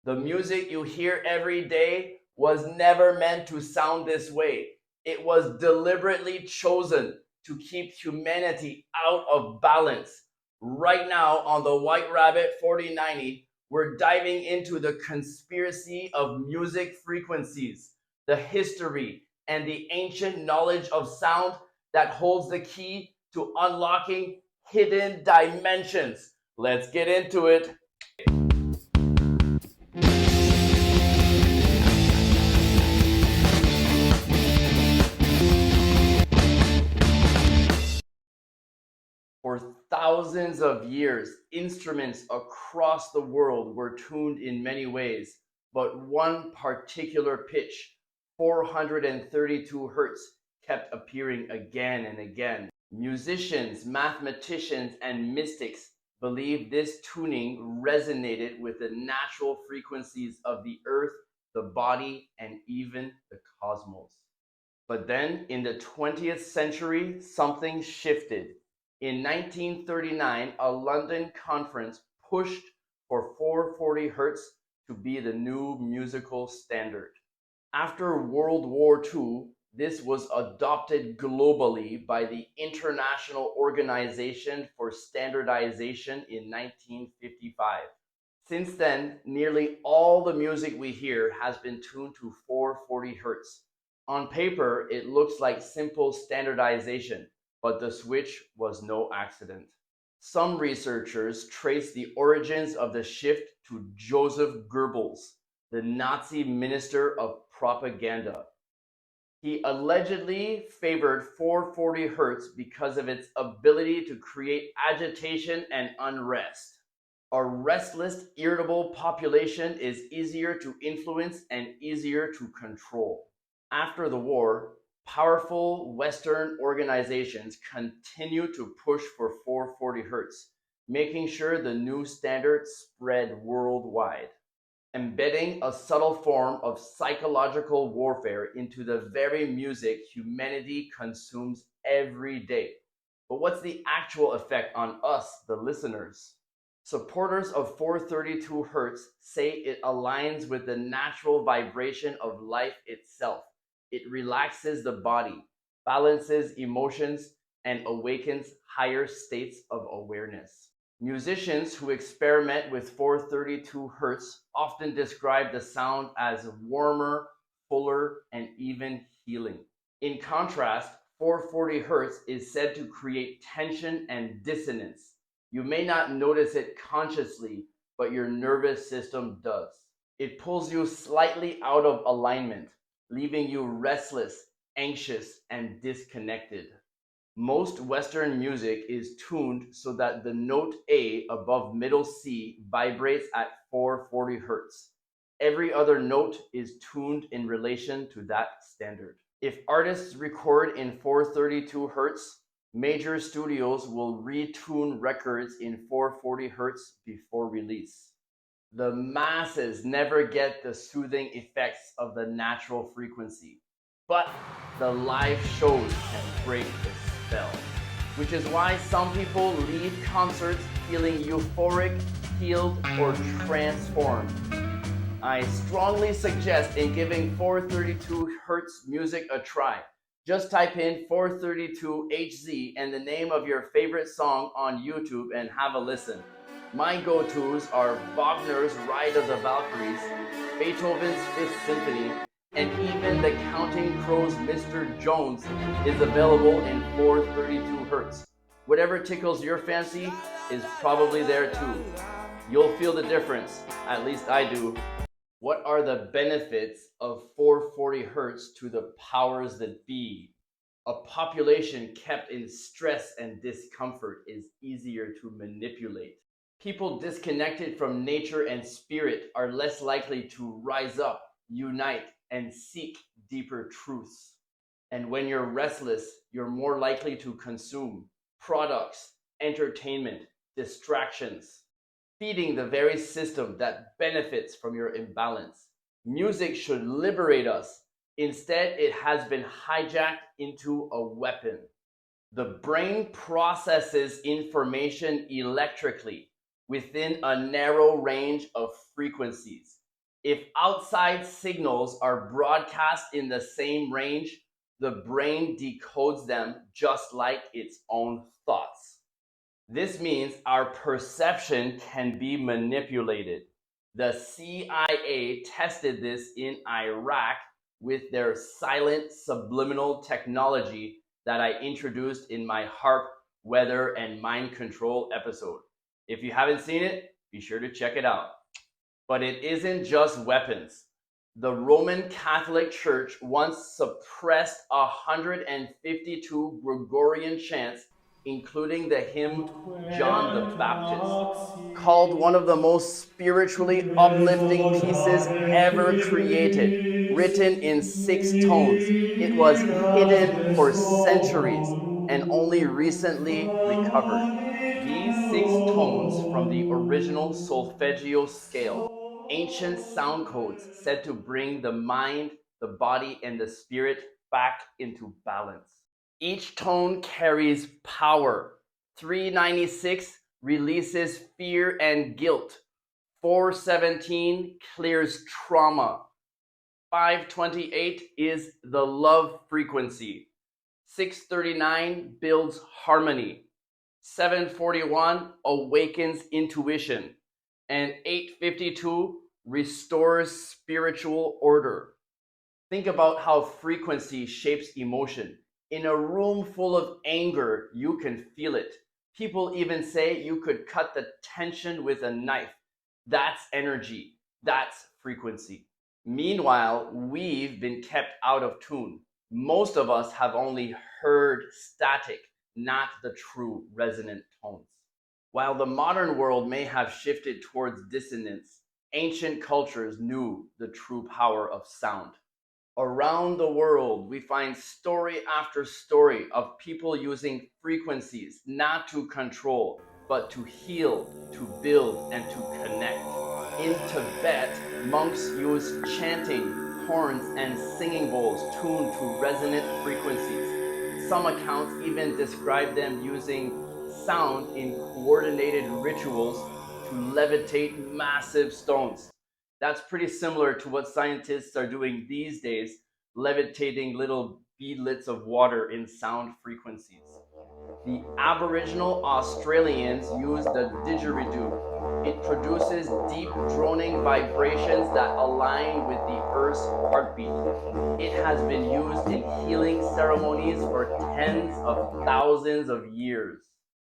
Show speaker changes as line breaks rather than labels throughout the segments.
The music you hear every day was never meant to sound this way. It was deliberately chosen to keep humanity out of balance. Right now on the White Rabbit 4090, we're diving into the conspiracy of music frequencies, the history, and the ancient knowledge of sound that holds the key to unlocking hidden dimensions. Let's get into it. For thousands of years, instruments across the world were tuned in many ways, but one particular pitch, 432 hertz, kept appearing again and again. Musicians, mathematicians, and mystics believed this tuning resonated with the natural frequencies of the earth, the body, and even the cosmos. But then in the 20th century, something shifted. In 1939, a London conference pushed for 440 hertz to be the new musical standard. After World War II, this was adopted globally by the International Organization for Standardization in 1955. Since then, nearly all the music we hear has been tuned to 440 hertz. On paper, it looks like simple standardization, but the switch was no accident. Some researchers trace the origins of the shift to Joseph Goebbels, the Nazi minister of propaganda. He allegedly favored 440 hertz because of its ability to create agitation and unrest. A restless, irritable population is easier to influence and easier to control. After the war, powerful Western organizations continue to push for 440 hertz, making sure the new standard spread worldwide, embedding a subtle form of psychological warfare into the very music humanity consumes every day. But what's the actual effect on us, the listeners? Supporters of 432 hertz say it aligns with the natural vibration of life itself. It relaxes the body, balances emotions, and awakens higher states of awareness. Musicians who experiment with 432 hertz often describe the sound as warmer, fuller, and even healing. In contrast, 440 hertz is said to create tension and dissonance. You may not notice it consciously, but your nervous system does. It pulls you slightly out of alignment, leaving you restless, anxious, and disconnected. Most Western music is tuned so that the note A above middle C vibrates at 440 hertz. Every other note is tuned in relation to that standard. If artists record in 432 hertz, major studios will retune records in 440 hertz before release. The masses never get the soothing effects of the natural frequency, but the live shows can break the spell, which is why some people leave concerts feeling euphoric, healed, or transformed. I strongly suggest in giving 432 hertz music a try. Just type in 432 HZ and the name of your favorite song on YouTube and have a listen. My go-tos are Wagner's Ride of the Valkyries, Beethoven's Fifth Symphony, and even the Counting Crows' Mr. Jones is available in 432 hertz. Whatever tickles your fancy is probably there too. You'll feel the difference, at least I do. What are the benefits of 440 hertz to the powers that be? A population kept in stress and discomfort is easier to manipulate. People disconnected from nature and spirit are less likely to rise up, unite, and seek deeper truths. And when you're restless, you're more likely to consume products, entertainment, distractions, feeding the very system that benefits from your imbalance. Music should liberate us. Instead, it has been hijacked into a weapon. The brain processes information electrically within a narrow range of frequencies. If outside signals are broadcast in the same range, the brain decodes them just like its own thoughts. This means our perception can be manipulated. The CIA tested this in Iraq with their silent subliminal technology that I introduced in my HARP weather and mind control episode. If you haven't seen it, be sure to check it out. But it isn't just weapons. The Roman Catholic Church once suppressed 152 Gregorian chants, including the hymn John the Baptist, called one of the most spiritually uplifting pieces ever created, written in 6 tones. It was hidden for centuries and only recently recovered. These 6 tones from the original Solfeggio scale, ancient sound codes said to bring the mind, the body, and the spirit back into balance. Each tone carries power. 396 releases fear and guilt. 417 clears trauma. 528 is the love frequency. 639 builds harmony. 741 awakens intuition. And 852 restores spiritual order. Think about how frequency shapes emotion. In a room full of anger, you can feel it. People even say you could cut the tension with a knife. That's energy. That's frequency. Meanwhile, we've been kept out of tune. Most of us have only heard static, not the true resonant tones. While the modern world may have shifted towards dissonance, ancient cultures knew the true power of sound. Around the world, we find story after story of people using frequencies not to control, but to heal, to build, and to connect. In Tibet, monks use chanting, horns, and singing bowls tuned to resonant frequencies. Some accounts even describe them using sound in coordinated rituals to levitate massive stones. That's pretty similar to what scientists are doing these days, levitating little beadlets of water in sound frequencies. The Aboriginal Australians use the didgeridoo. It produces deep droning vibrations that align with the Earth's heartbeat. It has been used in healing ceremonies for tens of thousands of years.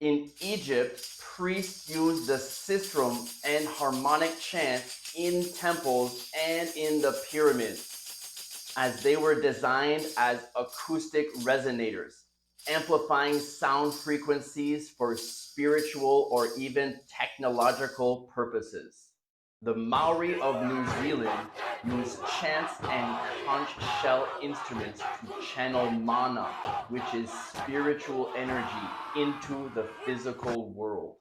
In Egypt, priests used the sistrum and harmonic chant in temples and in the pyramids, as they were designed as acoustic resonators, amplifying sound frequencies for spiritual or even technological purposes. The Maori of New Zealand use chants and conch shell instruments to channel mana, which is spiritual energy, into the physical world.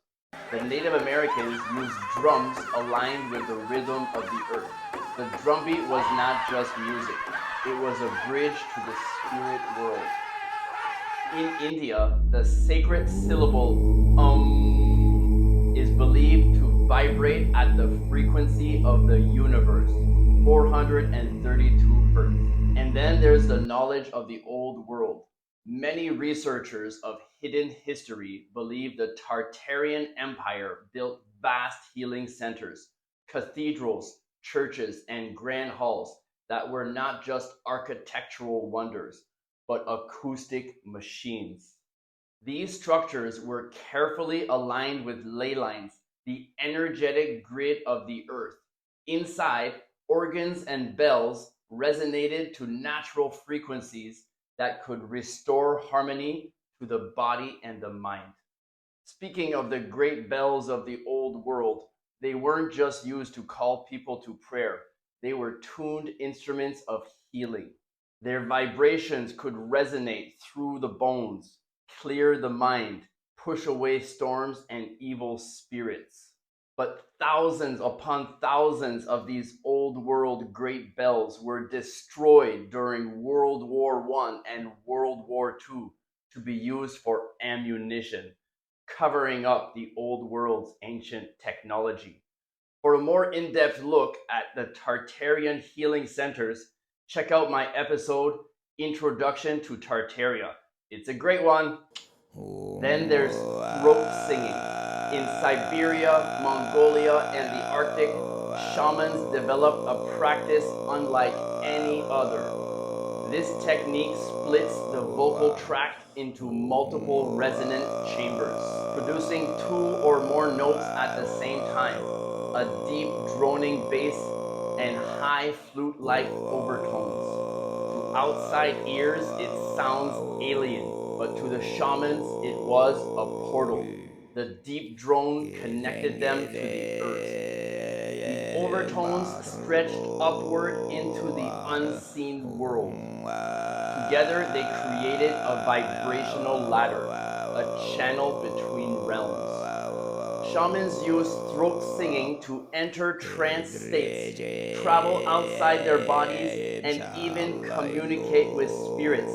The Native Americans used drums aligned with the rhythm of the earth. The drumbeat was not just music, it was a bridge to the spirit world. In India, the sacred syllable is believed to vibrate at the frequency of the universe, 432 hertz. And then there's the knowledge of the old world. Many researchers of hidden history believe the Tartarian Empire built vast healing centers, cathedrals, churches, and grand halls that were not just architectural wonders, but acoustic machines. These structures were carefully aligned with ley lines, the energetic grid of the earth. Inside, organs and bells resonated to natural frequencies that could restore harmony to the body and the mind. Speaking of the great bells of the old world, they weren't just used to call people to prayer, they were tuned instruments of healing. Their vibrations could resonate through the bones, clear the mind, push away storms and evil spirits. But thousands upon thousands of these old world great bells were destroyed during World War I and World War II to be used for ammunition, covering up the old world's ancient technology. For a more in-depth look at the Tartarian healing centers, check out my episode, Introduction to Tartaria. It's a great one. Then there's throat singing. In Siberia, Mongolia, and the Arctic, shamans developed a practice unlike any other. This technique splits the vocal tract into multiple resonant chambers, producing two or more notes at the same time, a deep droning bass and high flute-like overtones. To outside ears, it sounds alien, but to the shamans, it was a portal. The deep drone connected them to the earth. These overtones stretched upward into the unseen world. Together, they created a vibrational ladder, a channel between realms. Shamans use throat singing to enter trance states, travel outside their bodies, and even communicate with spirits.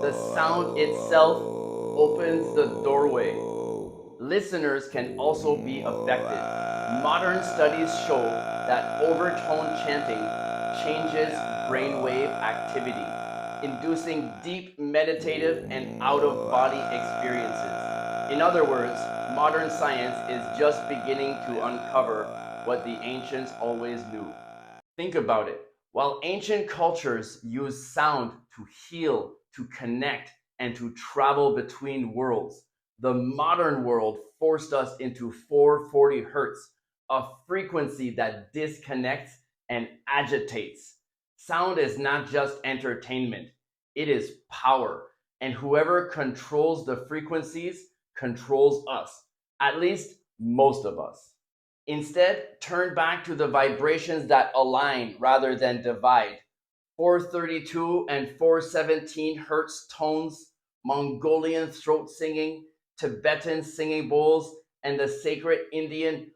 The sound itself opens the doorway. Listeners can also be affected. Modern studies show that overtone chanting changes brainwave activity, inducing deep meditative and out-of-body experiences. In other words, modern science is just beginning to uncover what the ancients always knew. Think about it. While ancient cultures used sound to heal, to connect, and to travel between worlds, the modern world forced us into 440 hertz, a frequency that disconnects and agitates. Sound is not just entertainment, it is power. And whoever controls the frequencies controls us, at least most of us. Instead, turn back to the vibrations that align rather than divide. 432 and 417 hertz tones, Mongolian throat singing, Tibetan singing bowls, and the sacred Indian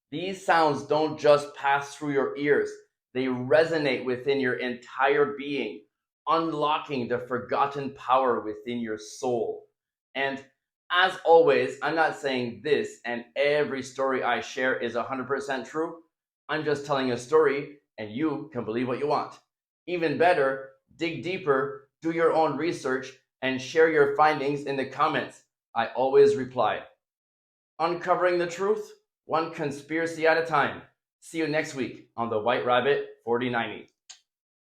These sounds don't just pass through your ears, they resonate within your entire being, unlocking the forgotten power within your soul. And as always, I'm not saying this and every story I share is 100% true. I'm just telling a story and you can believe what you want. Even better, dig deeper, do your own research, and share your findings in the comments. I always reply. Uncovering the truth, one conspiracy at a time. See you next week on the White Rabbit 4090.